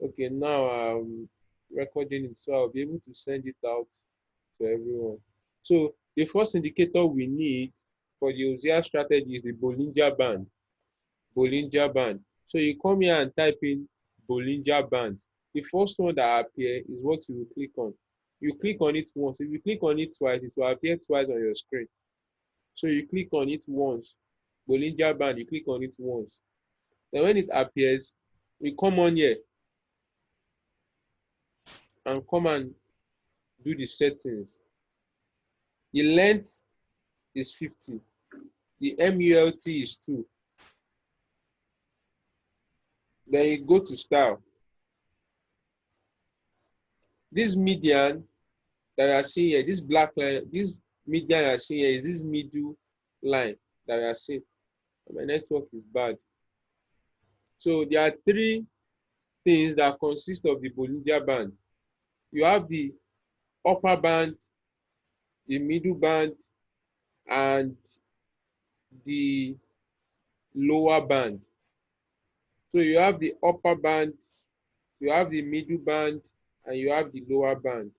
Okay, now I'm recording it, so I'll be able to send it out to everyone. So the first indicator we need for the Hosea strategy is the Bollinger Band. Bollinger Band. So you come here and type in Bollinger Band. The first one that appear is what you will click on. You click on it once. If you click on it twice, it will appear twice on your screen. So you click on it once. Bollinger Band, you click on it once. Then when it appears, you come on here and come and do the settings. The length is 50. The MULT is 2. Then you go to style. This median that you are seeing here, this black line, this median you are seeing here is this middle line that you are seeing. My network is bad. So there are three things that consist of the Bollinger Band. You have the upper band, the middle band, and the lower band. So you have the upper band, you have the middle band, and you have the lower band.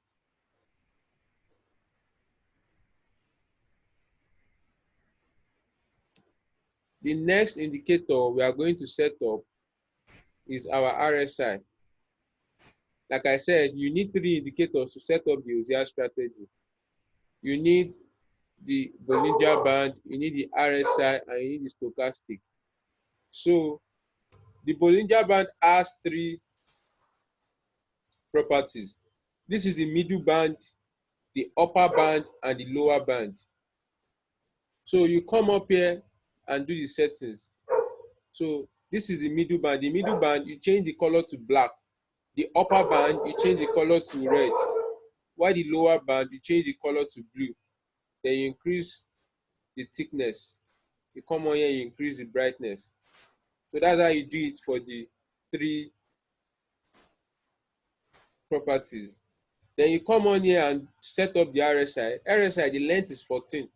The next indicator we are going to set up is our RSI. Like I said, you need 3 indicators to set up the Hosea strategy. You need the Bollinger Band, you need the RSI, and you need the stochastic. So the Bollinger Band has 3 properties. This is the middle band, the upper band, and the lower band. So you come up here and do the settings. So this is the middle band. The middle band, you change the color to black. The upper band, you change the color to red. While the lower band, you change the color to blue. Then you increase the thickness. You come on here, you increase the brightness. So that's how you do it for the 3 properties. Then you come on here and set up the RSI. RSI, the length is 14.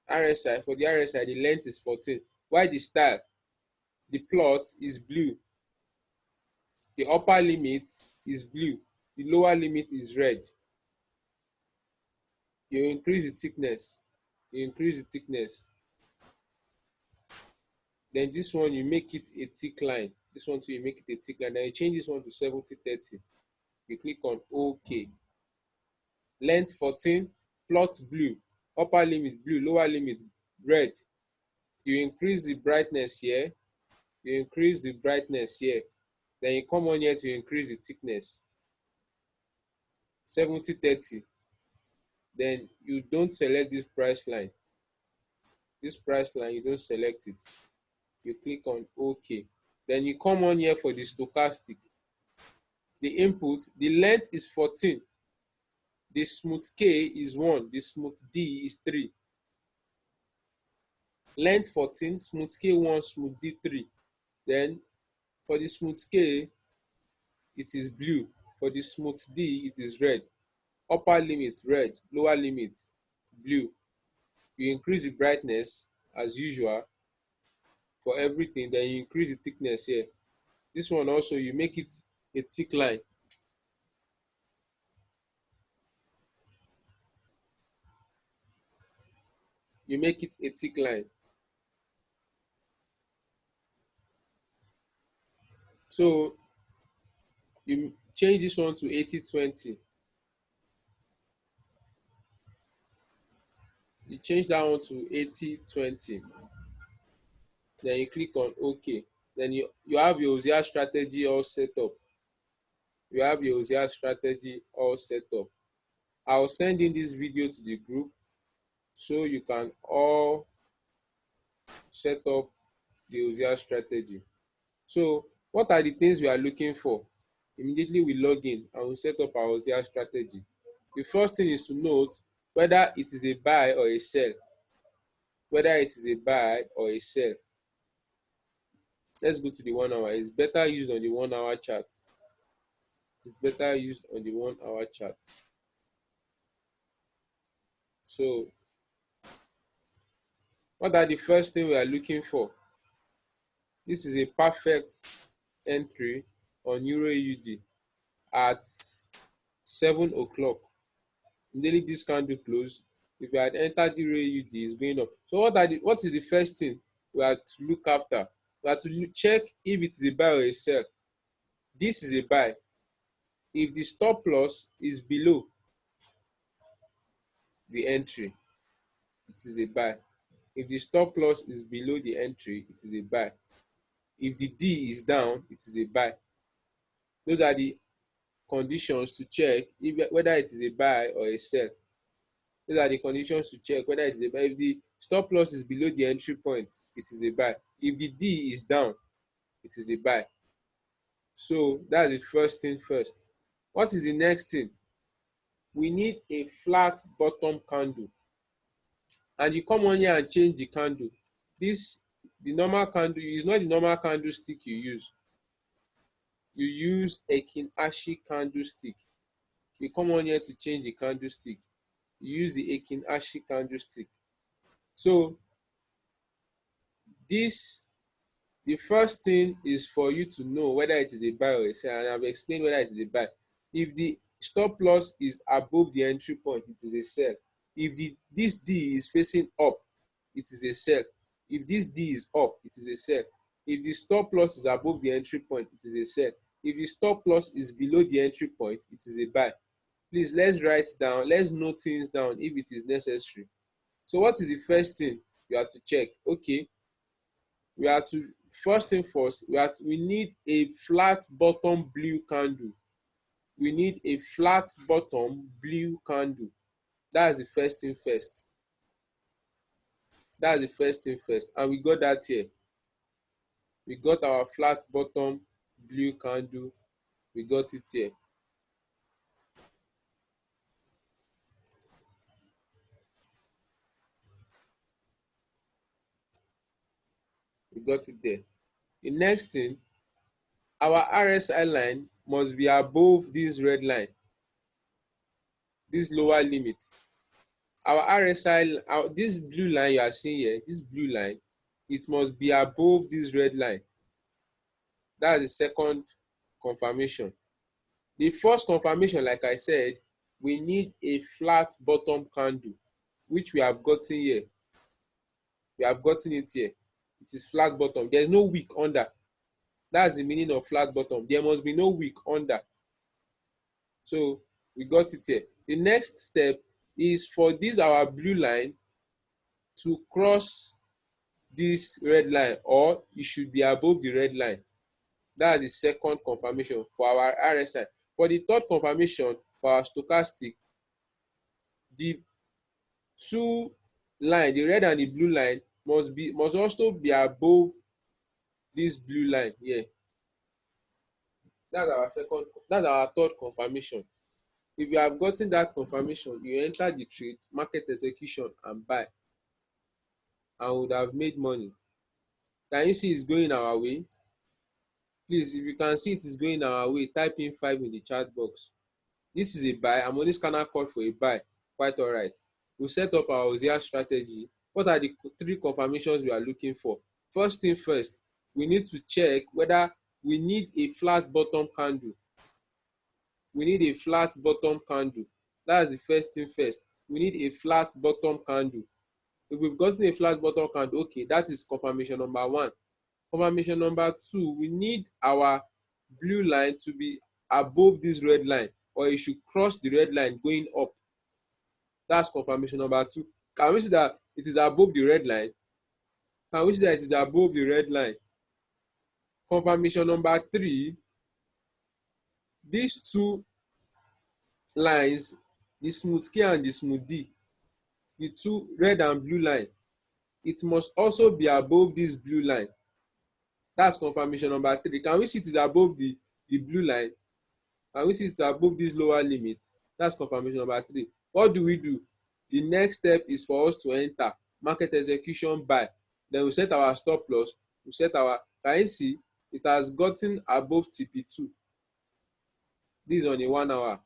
RSI, for the RSI, the length is 14. While the style, the plot is blue. The upper limit is blue. The lower limit is red. You increase the thickness. You increase the thickness. Then this one, you make it a thick line. This one too, you make it a thick line. Then you change this one to 70/30. You click on OK. Length 14, plot blue. Upper limit blue, lower limit red. You increase the brightness here. You increase the brightness here. Then you come on here to increase the thickness. 70/30. Then you don't select this price line. This price line, you don't select it. You click on OK. Then you come on here for the stochastic. The input, the length is 14. The smooth K is 1. The smooth D is 3. Length 14, smooth K 1, smooth D 3. Then for the smooth K, it is blue. For the smooth D, it is red. Upper limit red, lower limit blue. You increase the brightness as usual for everything, then you increase the thickness here. This one also, you make it a thick line. You make it a thick line. So you change this one to 80/20. You change that one to 80/20. Then you click on OK. Then you have your Hosea strategy all set up. You have your Hosea strategy all set up. I'll send in this video to the group so you can all set up the Hosea strategy. So what are the things we are looking for? Immediately we log in and we set up our Hosea strategy. The first thing is to note whether it is a buy or a sell. Whether it is a buy or a sell. Let's go to the 1 hour. It's better used on the 1 hour chart. It's better used on the 1 hour chart. So what are the first thing we are looking for? This is a perfect entry on Euro AUD at 7 o'clock. Immediately this candle close, if you had entered Euro AUD, is going up. So what is the first thing we have to look after? We have to check if it is a buy or a sell. This is a buy. If the stop loss is below the entry, it is a buy. If the stop loss is below the entry, it is a buy. If the D is down, it is a buy. Those are the conditions to check whether it is a buy or a sell. Those are the conditions to check whether it is a buy. If the stop loss is below the entry point, it is a buy. If the D is down, it is a buy. So that's the first thing first. What is the next thing? We need a flat bottom candle. And you come on here and change the candle. The normal candle is not the normal candlestick you use. You use a Kinashi candlestick. You come on here to change the candlestick. You use the Kinashi candlestick. So the first thing is for you to know whether it is a buy or a sell, and I've explained whether it is a buy. If the stop loss is above the entry point, it is a sell. If this D is facing up, it is a sell. If this D is up, it is a sell. If the stop loss is above the entry point, it is a sell. If the stop loss is below the entry point, it is a buy. Please, let's write down, let's note things down if it is necessary. So what is the first thing you have to check? Okay, we have to, first thing first, we need a flat bottom blue candle. We need a flat bottom blue candle. That's the first thing first. That's the first thing first. And we got that here. We got our flat bottom blue candle. We got it here. We got it there. The next thing, our RSI line must be above this red line, this lower limit. Our RSI, this blue line you are seeing here, this blue line, it must be above this red line. That's the second confirmation. The first confirmation, like I said, we need a flat bottom candle, which we have gotten here. We have gotten it here. It is flat bottom. There is no wick under. That's the meaning of flat bottom. There must be no wick under. So we got it here. The next step is for this our blue line to cross this red line, or it should be above the red line. That's the second confirmation for our RSI. For the third confirmation for our stochastic, the two line, the red and the blue line, must also be above this blue line here. That's our third confirmation. If you have gotten that confirmation, you enter the trade, market execution, and buy, and would have made money. Can you see it's going our way? Please, if you can see it is going our way, type in 5 in the chat box. This is a buy. Harmonic scanner called for a buy. Quite all right. We set up our Hosea strategy. What are the 3 confirmations we are looking for? First thing first, we need to check whether we need a flat bottom candle. We need a flat bottom candle. That's the first thing first. We need a flat bottom candle. If we've gotten a flat bottom candle, okay, that is confirmation number 1. Confirmation number 2, we need our blue line to be above this red line, or it should cross the red line going up. That's confirmation number 2. Can we see that it is above the red line? Can we see that it is above the red line? Confirmation number 3, these 2 lines, the smooth K and the smooth D, the 2 red and blue line, it must also be above this blue line. That's confirmation number 3. Can we see it is above the blue line? Can we see it is above this lower limit? That's confirmation number 3. What do? The next step is for us to enter market execution buy. Then we set our stop loss. We set our, can you see it has gotten above TP2. This is on a 1 hour.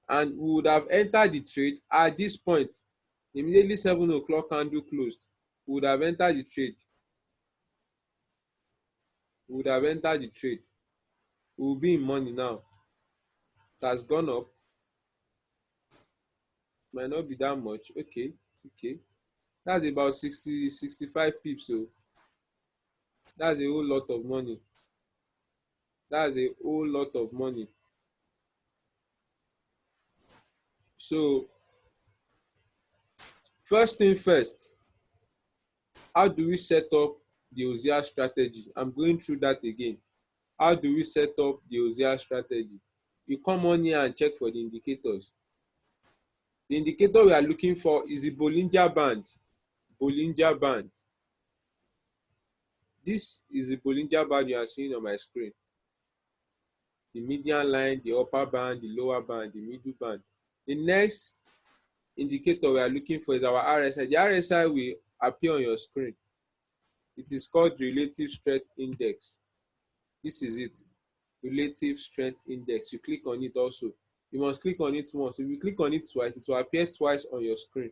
And we would have entered the trade at this point. Immediately 7 o'clock candle closed. We would have entered the trade. We would have entered the trade. We will be in money now. It has gone up. Might not be that much. Okay, okay. That's about 65 pips. So that's a whole lot of money. That's a whole lot of money. So first thing first, how do we set up the Hosea strategy? I'm going through that again. How do we set up the Hosea strategy? You come on here and check for the indicators. The indicator we are looking for is the Bollinger Band. Bollinger Band. This is the Bollinger Band you are seeing on my screen. The median line, the upper band, the lower band, the middle band. The next indicator we are looking for is our RSI. The RSI will appear on your screen. It is called Relative Strength Index. This is it. Relative Strength Index. You click on it also. You must click on it once. If you click on it twice, it will appear twice on your screen.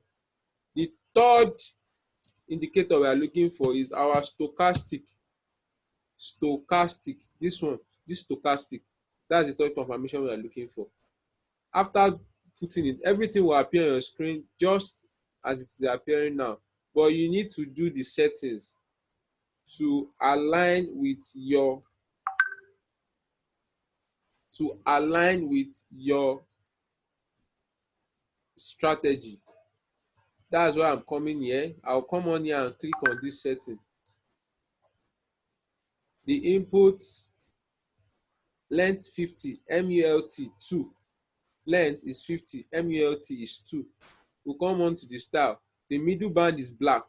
The third indicator we are looking for is our stochastic. Stochastic. This one, this stochastic. That's the third confirmation we are looking for. After putting it, everything will appear on your screen just as it is appearing now. But you need to do the settings to align with your strategy. That's why I'm coming here. I'll come on here and click on this setting. The input length 50, mult 2. Length is 50, mult is 2. We'll come on to the style. The middle band is black.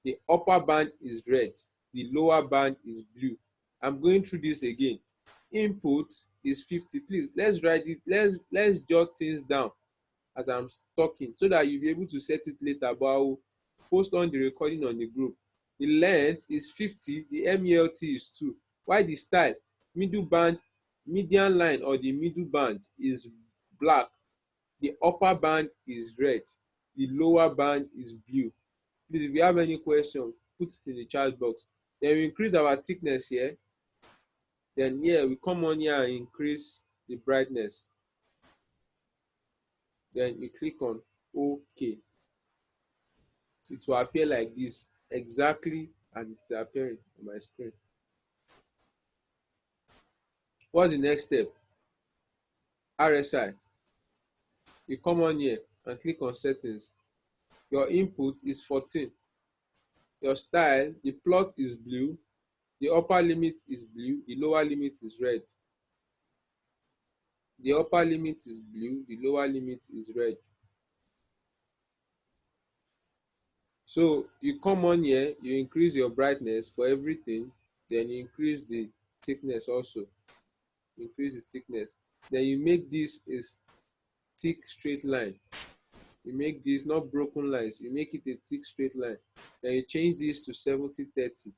The upper band is red. The lower band is blue. I'm going through this again. Input is 50. Please, let's write it. Let's jot things down as I'm talking so that you'll be able to set it later, but I will post on the recording on the group. The length is 50, the mult is 2. While the style, middle band, median line or the middle band is black, the upper band is red, the lower band is blue. Please, if you have any question, put it in the chat box. Then we increase our thickness here. Then here we come on here and increase the brightness. Then you click on OK. It will appear like this, exactly as it is appearing on my screen. What's the next step? RSI. You come on here and click on settings. Your input is 14. Your style, the plot is blue, the upper limit is blue, the lower limit is red. The upper limit is blue, the lower limit is red. So you come on here, you increase your brightness for everything, then you increase the thickness also. Increase the thickness. Then you make this a thick straight line. You make this not broken lines, you make it a thick straight line. Then you change this to 70-30.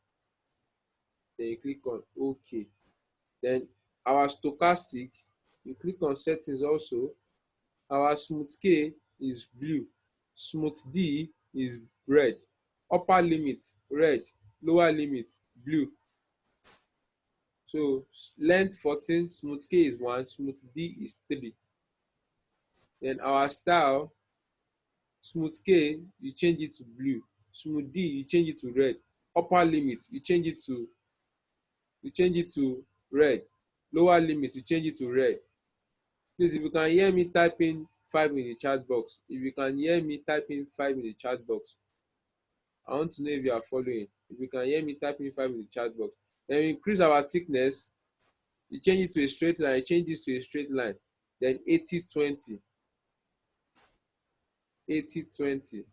Then you click on OK. Then our stochastic, you click on settings also. Our smooth K is blue, smooth D is red, upper limit red, lower limit blue. So length 14, smooth K is 1, smooth D is 3. Then our style, smooth K, you change it to blue, smooth D, you change it to red, upper limit, you change it to red, lower limit, you change it to red. Please, if you can hear me typing 5 in the chat box, if you can hear me typing 5 in the chat box, I want to know if you are following. If you can hear me typing 5 in the chat box. Then we increase our thickness, you change it to a straight line, you change this to a straight line. Then 80-20. 80-20. So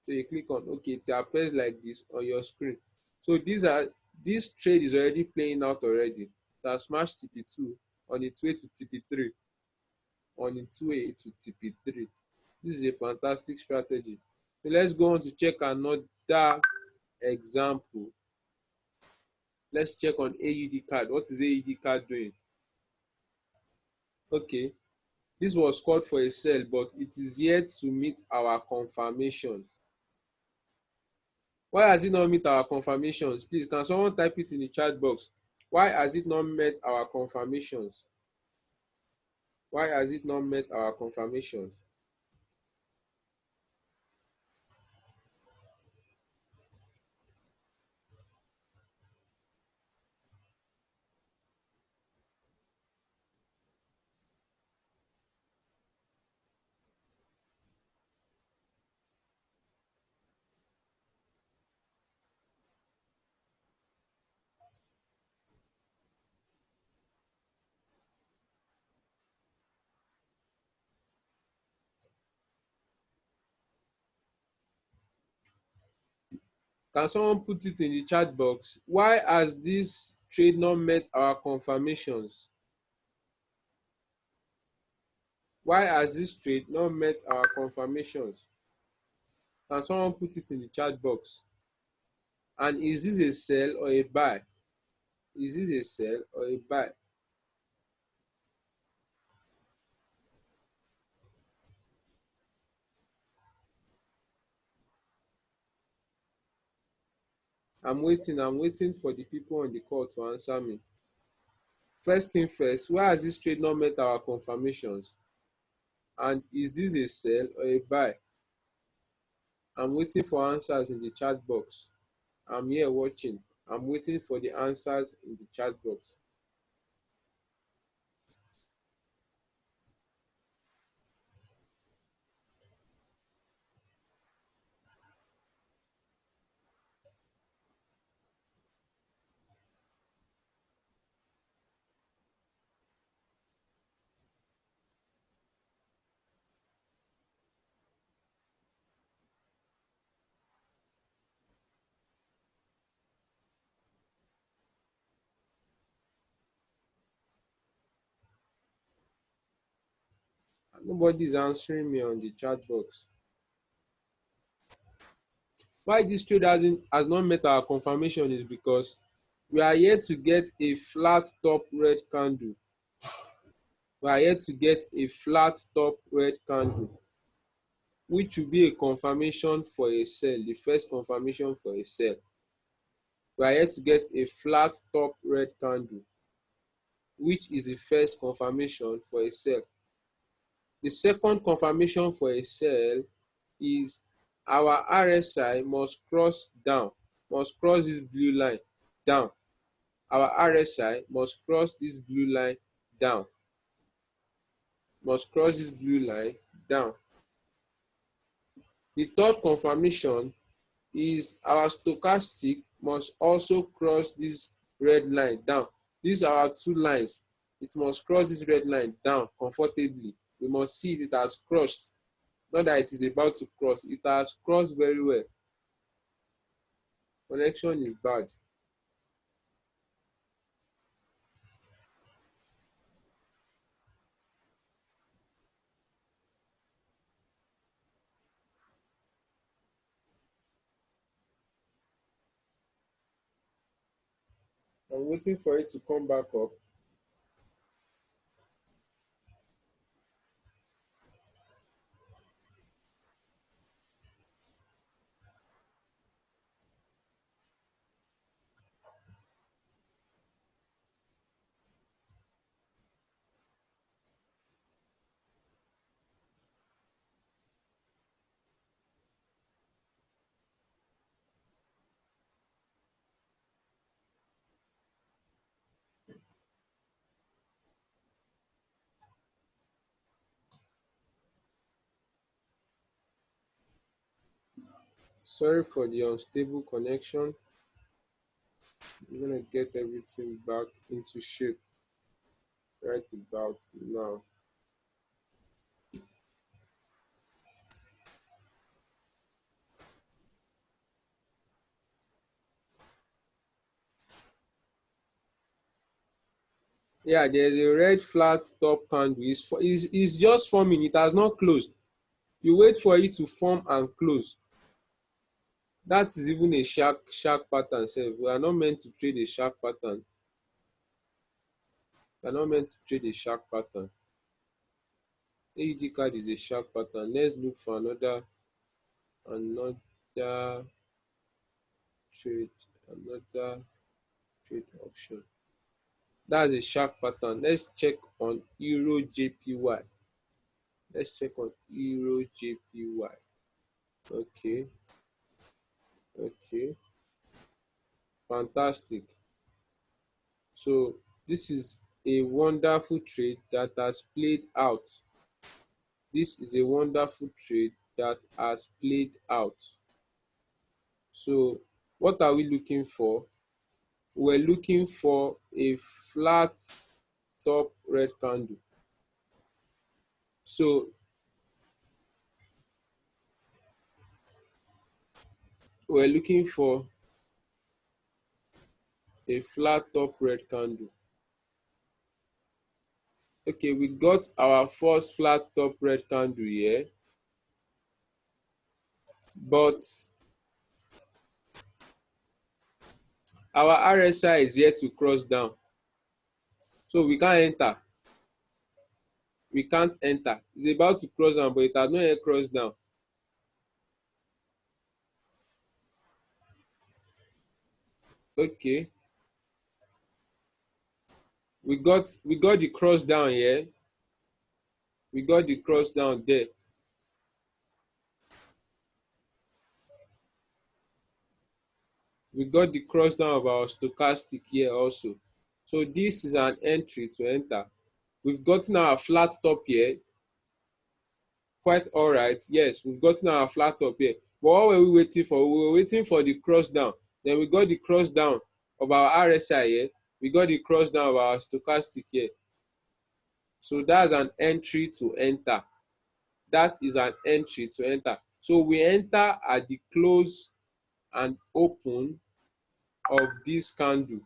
you click on OK, it appears like this on your screen. So this trade is already playing out already. That smashed TP2 on its way to TP3. On its way to TP3. This is a fantastic strategy. So let's go on to check another example. Let's check on AUD card. What is AUD card doing? Okay, this was called for a sell, but it is yet to meet our confirmations. Why has it not meet our confirmations? Please, can someone type it in the chat box? Why has it not met our confirmations? Why has it not met our confirmations? Can someone put it in the chat box? Why has this trade not met our confirmations? Why has this trade not met our confirmations? Can someone put it in the chat box? And is this a sell or a buy? Is this a sell or a buy? I'm waiting for the people on the call to answer me. First thing first, why has this trade not met our confirmations? And is this a sell or a buy? I'm waiting for answers in the chat box. I'm here watching. I'm waiting for the answers in the chat box. Nobody is answering me on the chat box. Why this trade has not met our confirmation is because we are yet to get a flat top red candle. We are yet to get a flat top red candle, which will be a confirmation for a sell, the first confirmation for a sell. We are yet to get a flat top red candle, which is the first confirmation for a sell. The second confirmation for a sell is our RSI must cross down, must cross this blue line down. Our RSI must cross this blue line down, must cross this blue line down. The third confirmation is our stochastic must also cross this red line down. These are our two lines. It must cross this red line down comfortably. We must see it has crossed, not that it is about to cross. It has crossed very well. Connection is bad. I'm waiting for it to come back up. Sorry for the unstable connection. I'm gonna get everything back into shape right about now. Yeah, there's a red flat top candle. It's just forming. It has not closed. You wait for it to form and close. That is even a shark pattern sef. We are not meant to trade a shark pattern. We are not meant to trade a shark pattern. AUD card is a shark pattern. Let's look for another trade, another trade option. That's a sharp pattern. Let's check on Euro JPY. Let's check on Euro JPY. Okay, okay, fantastic. So this is a wonderful trade that has played out. This is a wonderful trade that has played out. So what are we looking for? We're looking for a flat top red candle. So we're looking for a flat top red candle. Okay, we got our first flat top red candle here, but our RSI is yet to cross down, so we can't enter. We can't enter. It's about to cross down, but it has not yet crossed down. Okay, we got the cross down here. We got the cross down there. We got the cross down of our stochastic here also. So this is an entry to enter. We've gotten our flat top here. Quite all right. Yes, we've gotten our flat top here. But what were we waiting for? We were waiting for the cross down. Then we got the cross down of our RSI here. We got the cross down of our stochastic here. So that's an entry to enter. That is an entry to enter. So we enter at the close and open of this candle.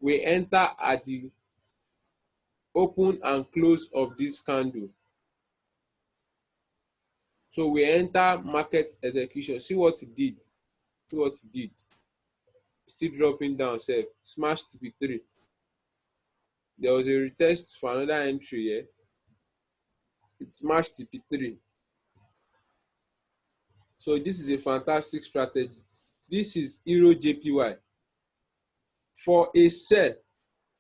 We enter at the open and close of this candle. So we enter market execution. See what it did. See what it did. Still dropping down sef. Smash TP3. There was a retest for another entry here. It smashed TP3. So this is a fantastic strategy. This is Euro JPY. For a sell,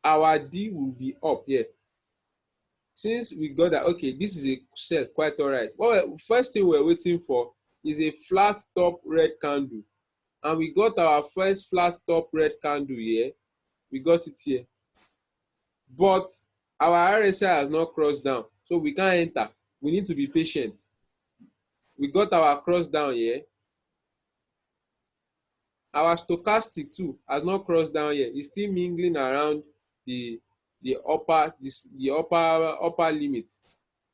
our D will be up here. Since we got that, okay, this is a sell, quite alright. Well, first thing we're waiting for is a flat top red candle. And we got our first flat top red candle here. We got it here. But our RSI has not crossed down, so we can't enter. We need to be patient. We got our cross down here. Our stochastic too has not crossed down here. It's still mingling around the upper limit.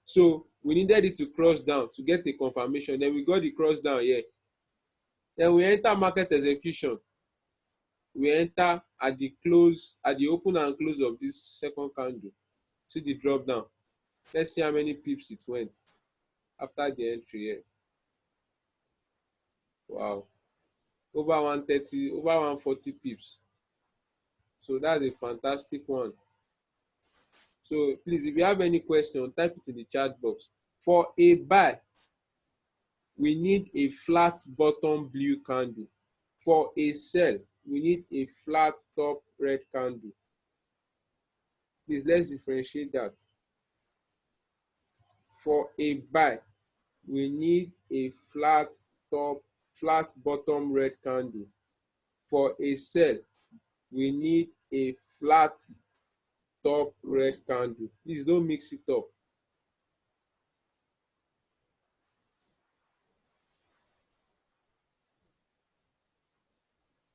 So we needed it to cross down to get a confirmation. Then we got the cross down here. Then we enter market execution. We enter at the close, at the open and close of this second candle. See the drop down. Let's see how many pips it went after the entry here. Wow, over 130, over 140 pips. So that's a fantastic one. So please, if you have any question, type it in the chat box. For a buy, we need a flat bottom blue candle. For a sell, we need a flat top red candle. Please, let's differentiate that. For a buy, we need a flat bottom red candle. For a sell, we need a flat top red candle. Please don't mix it up.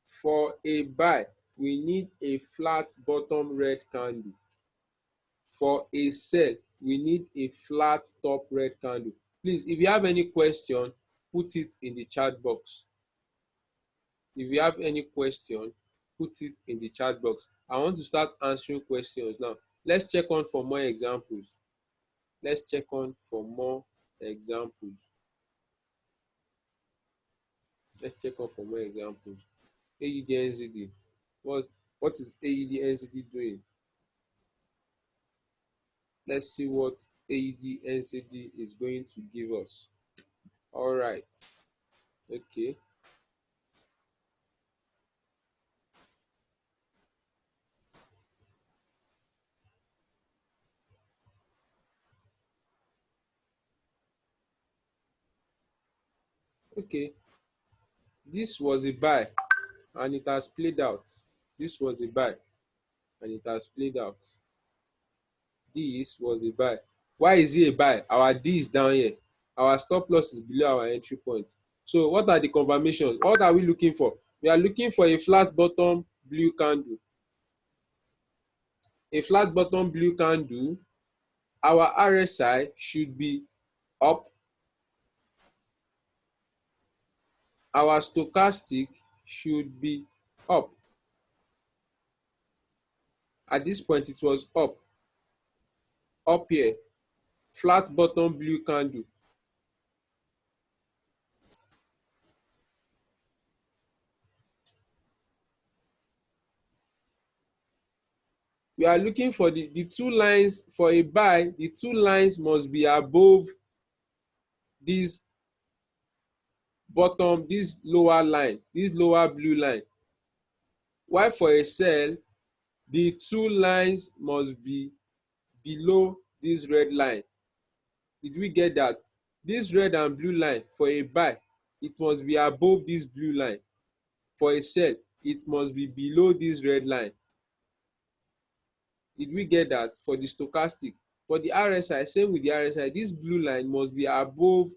For a buy, we need a flat bottom red candle. For a sell, we need a flat top red candle. Please, if you have any question, put it in the chat box. If you have any question, put it in the chat box. I want to start answering questions now. Let's check on for more examples. Let's check on for more examples. Let's check on for more examples. AUD NZD. What is AUD NZD doing? Let's see what AUD NZD is going to give us. All right. Okay. Okay, this was a buy and it has played out. This was a buy and it has played out. This was a buy. Why is it a buy? Our D is down here. Our stop loss is below our entry point. So what are the confirmations? What are we looking for? We are looking for a flat bottom blue candle. A flat bottom blue candle. Our RSI should be up. Our stochastic should be up. At this point, it was up here. Flat bottom blue candle. We are looking for the two lines for a buy. The two lines must be above this bottom, this lower line, this lower blue line. While for a sell, the two lines must be below this red line. Did we get that? This red and blue line for a buy, it must be above this blue line. For a sell, it must be below this red line. Did we get that? For the stochastic. For the RSI, same with the RSI, this blue line must be above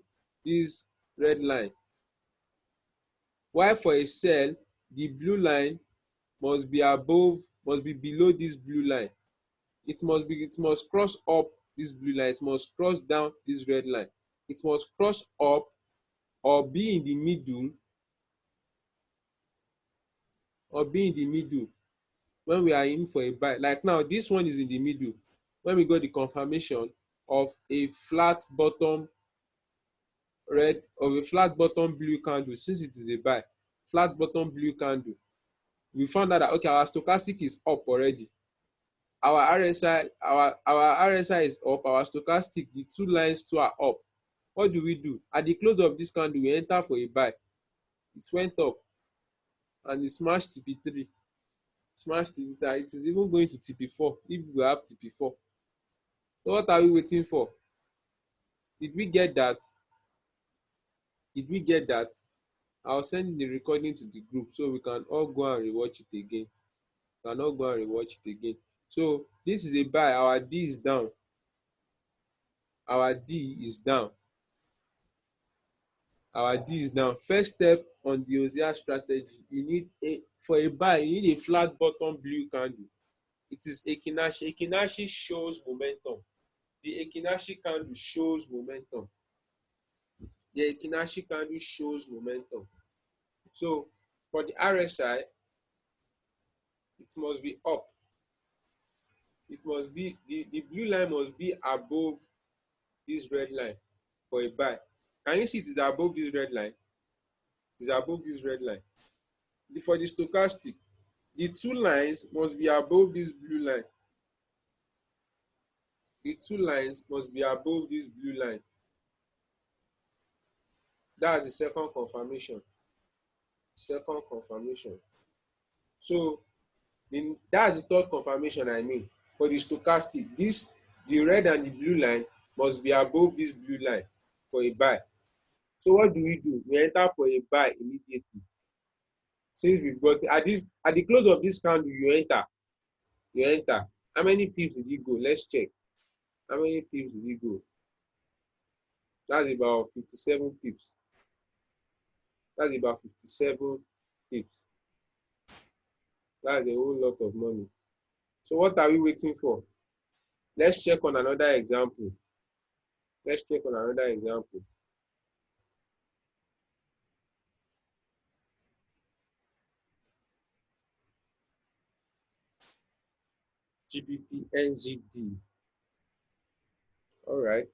this red line. While for a sell, the blue line must be below this blue line. It must cross up this blue line, it must cross down this red line. It must cross up or be in the middle, when we are in for a buy. Like now, this one is in the middle. When we got the confirmation of a flat bottom blue candle, since it is a buy, flat bottom blue candle, we found out that okay, our stochastic is up already. Our RSI is up, our stochastic, the two lines too are up. What do we do? At the close of this candle, we enter for a buy. It went up and it smashed TP3. Smashed TP3. It is even going to TP4 if we have TP4. So what are we waiting for? Did we get that? Did we get that? I'll send the recording to the group so we can all go and rewatch it again. We can all go and rewatch it again. So this is a buy. Our D is down. Our D is down. Our D is down. First step on the Hosea strategy, you need for a buy, you need a flat bottom blue candle. It is Ekinashi. Ekinashi shows momentum. The Ekinashi candle shows momentum. The Ekinashi candle shows momentum. So for the RSI, it must be up. It must be the blue line must be above this red line for a buy. Can you see it is above this red line? It is above this red line. For the stochastic, the two lines must be above this blue line. The two lines must be above this blue line. That's the second confirmation. Second confirmation. So that's the third confirmation I mean. For the stochastic, the red and the blue line must be above this blue line for a buy. So what do? We enter for a buy immediately. Since we've got at the close of this candle, you enter. You enter. How many pips did you go? Let's check. How many pips did you go? That's about 57 pips. That's about 57 pips. That's a whole lot of money. So what are we waiting for? Let's check on another example. Let's check on another example. GBP NZD. All right.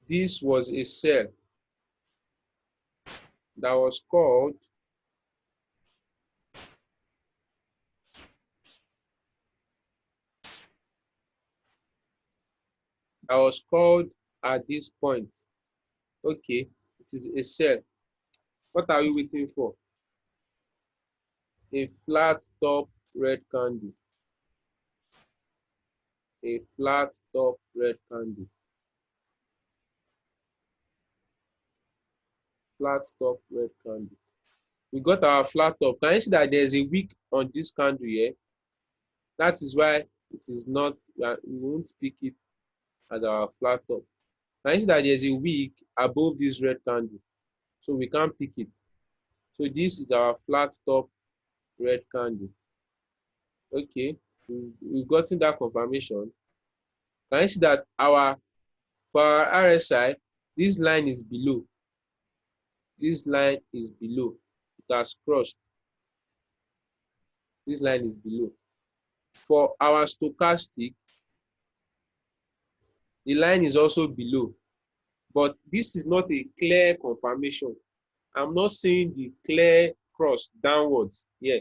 This was a sell that was called at this point. Okay, it is a sell. What are we waiting for? A flat top red candle. a flat top red candle. Flat top red candle. We got our flat top. Can you see that there's a wick on this candle here? That is why it is not, we won't pick it as our flat top. Can you see that there's a wick above this red candle? So we can't pick it. So this is our flat top red candle. Okay, we've gotten that confirmation. Can you see that for our RSI, this line is below. This line is below. It has crossed. This line is below. For our stochastic, the line is also below. But this is not a clear confirmation. I'm not seeing the clear cross downwards here.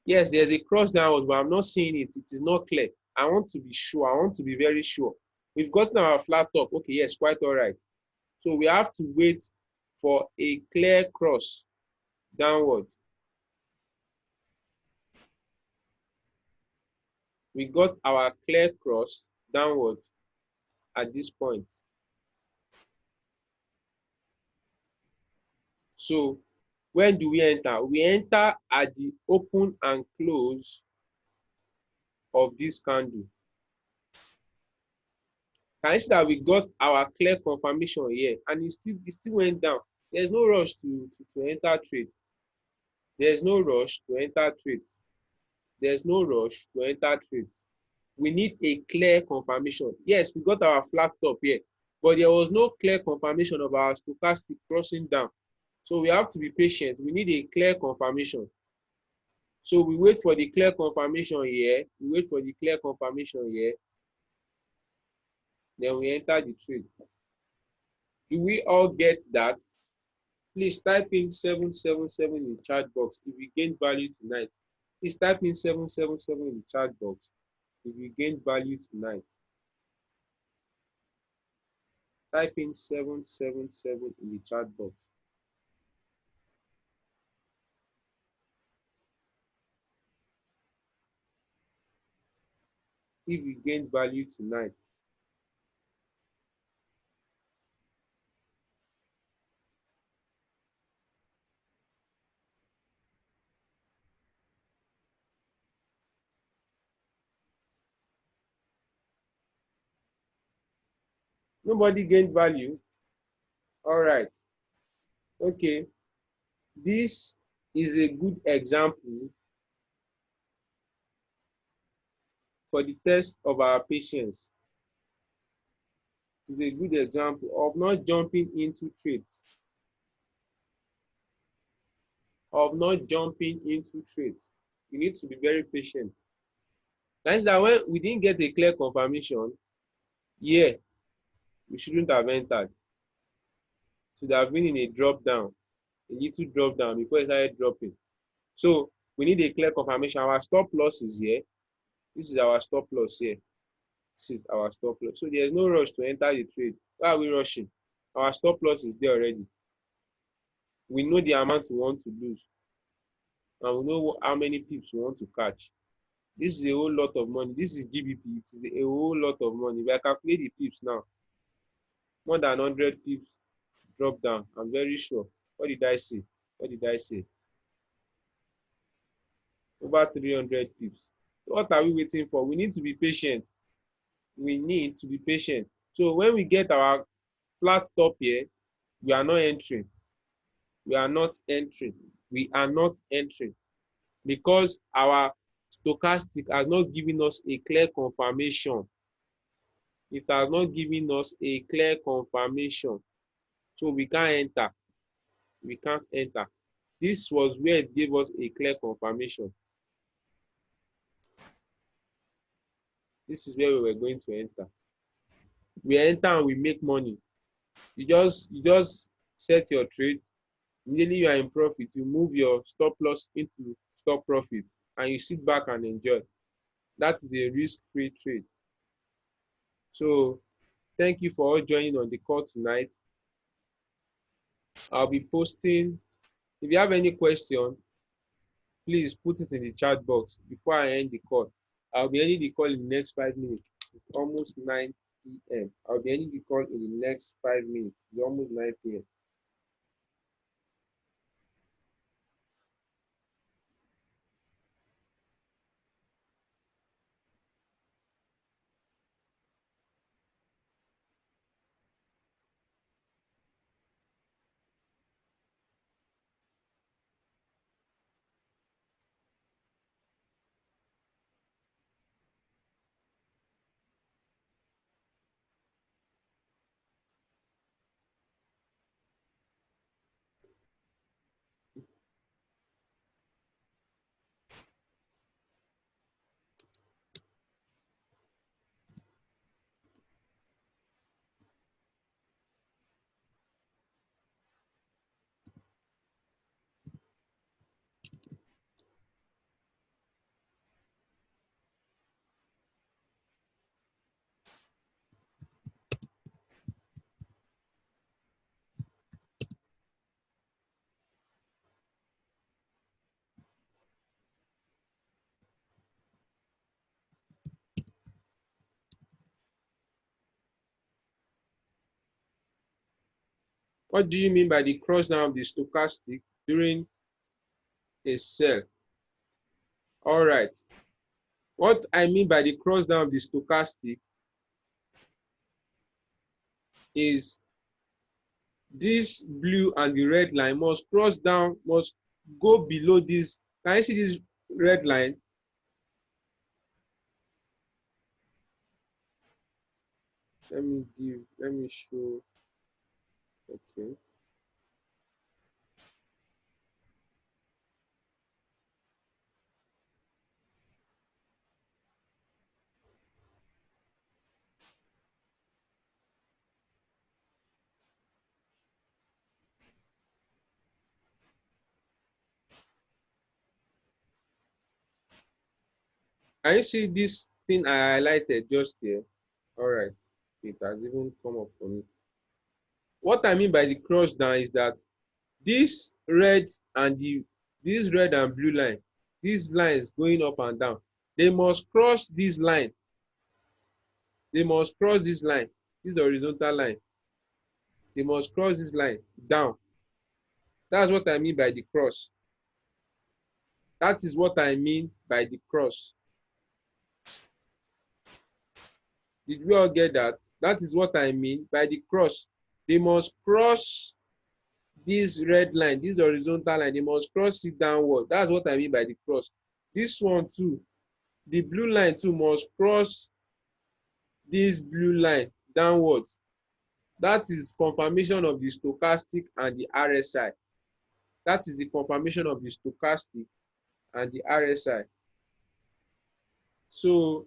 Yes, there's a cross downwards, but I'm not seeing it. It is not clear. I want to be sure. I want to be very sure. We've gotten our flat top. Okay, yes, quite all right. So we have to wait for a clear cross downward. We got our clear cross downward at this point. So when do we enter? We enter at the open and close of this candle. Can you see that we got our clear confirmation here, and it still went down? There's no rush to enter trade. There's no rush to enter trade. There's no rush to enter trade. We need a clear confirmation. Yes, we got our flat top here, but there was no clear confirmation of our stochastic crossing down. So we have to be patient. We need a clear confirmation. So we wait for the clear confirmation here. We wait for the clear confirmation here. Then we enter the trade. Do we all get that? Please type in 777 in the chat box if you gain value tonight. Please type in 777 in the chat box if you gain value tonight. Type in 777 in the chat box. If you gain value tonight. Nobody gained value. All right. Okay. This is a good example for the test of our patience. It is a good example of not jumping into trades. Of not jumping into trades. You need to be very patient. That's that when we didn't get a clear confirmation, yeah, we shouldn't have entered. Should have been in a drop down, a little drop down before it started dropping. So we need a clear confirmation. Our stop loss is here. This is our stop loss here. This is our stop loss. So there's no rush to enter the trade. Why are we rushing? Our stop loss is there already. We know the amount we want to lose, and we know how many pips we want to catch. This is a whole lot of money. This is GBP. It is a whole lot of money. If I calculate the pips now, more than 100 pips drop down. I'm very sure. What did I say? What did I say? Over 300 pips. So what are we waiting for? We need to be patient. We need to be patient. So when we get our flat top here, we are not entering. We are not entering. We are not entering because our stochastic has not given us a clear confirmation. It has not given us a clear confirmation. So we can't enter. We can't enter. This was where it gave us a clear confirmation. This is where we were going to enter. We enter and we make money. You just set your trade. Immediately you are in profit. You move your stop loss into stop profit and you sit back and enjoy. That's the risk-free trade. So thank you for all joining on the call tonight. I'll be posting. If you have any question, please put it in the chat box before I end the call. I'll be ending the call in the next 5 minutes. It's almost 9 p.m. I'll be ending the call in the next 5 minutes. It's almost 9 p.m. What do you mean by the cross down of the stochastic during a cell? All right. What I mean by the cross down of the stochastic is this blue and the red line must cross down, must go below this. Can you see this red line? Let me show. Okay. Can you see this thing I highlighted just here? All right. It has even come up for me. What I mean by the cross down is that this red and this red and blue line, these lines going up and down, they must cross this line. They must cross this line, this horizontal line. They must cross this line down. That's what I mean by the cross. That is what I mean by the cross. Did we all get that? That is what I mean by the cross. They must cross this red line, this horizontal line. They must cross it downward. That's what I mean by the cross. This one too, the blue line too must cross this blue line downwards. That is confirmation of the stochastic and the RSI. That is the confirmation of the stochastic and the RSI. So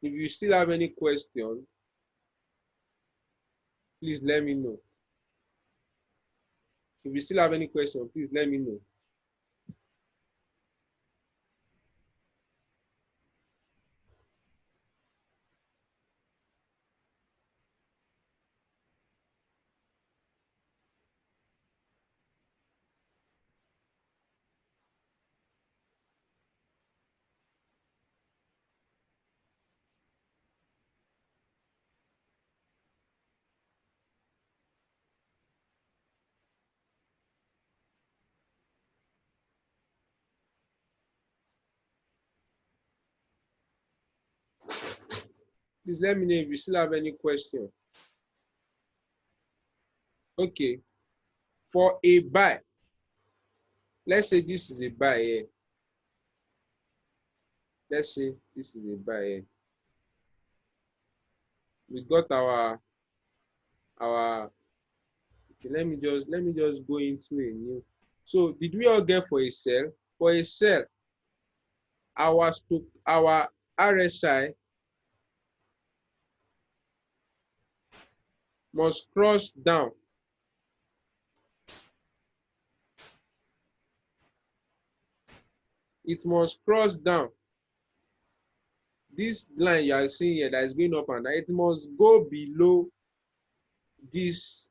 if you still have any question, please let me know. If you still have any question, please let me know. Please let me know if you still have any question. Okay, for a buy, let's say this is a buy here. Let's say this is a buy here. We got our okay, let me just go into a new. So did we all get for a sell? For a sell, our RSI must cross down. It must cross down. This line you are seeing here that is going up and down, it must go below this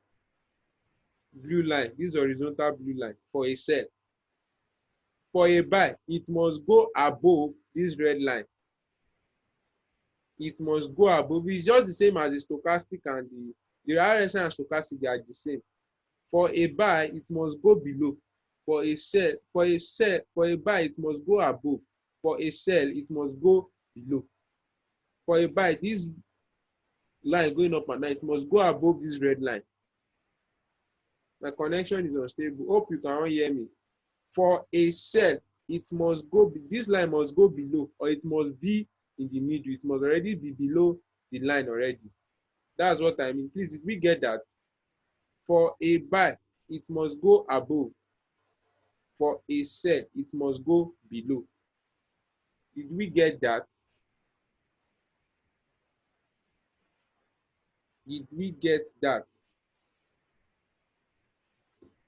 blue line, this horizontal blue line for a sell. For a buy, it must go above this red line. It must go above. It's just the same as the stochastic and the RSI and stochastic, they are the same. For a buy, it must go below. For a buy, it must go above. For a sell, it must go below. For a buy, this line going up and down, it must go above this red line. My connection is unstable. Hope you can hear me. For a sell, it must go, this line must go below, or it must be in the middle. It must already be below the line already. That's what I mean. Please, did we get that? For a buy, it must go above. For a sell, it must go below. Did we get that? Did we get that?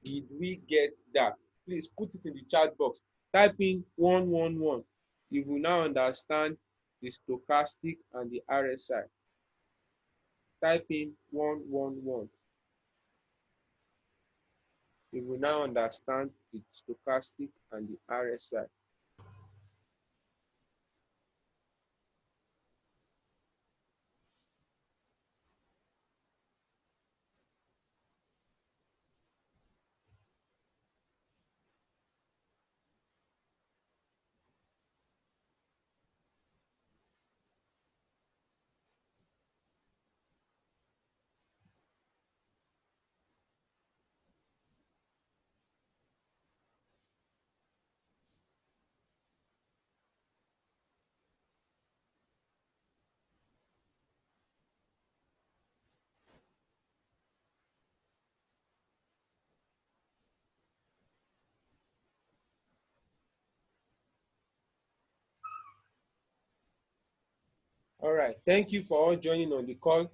Did we get that? Please put it in the chat box. Type in 111. You will now understand the stochastic and the RSI. Type in 111. You will now understand the stochastic and the RSI. All right. Thank you for all joining on the call.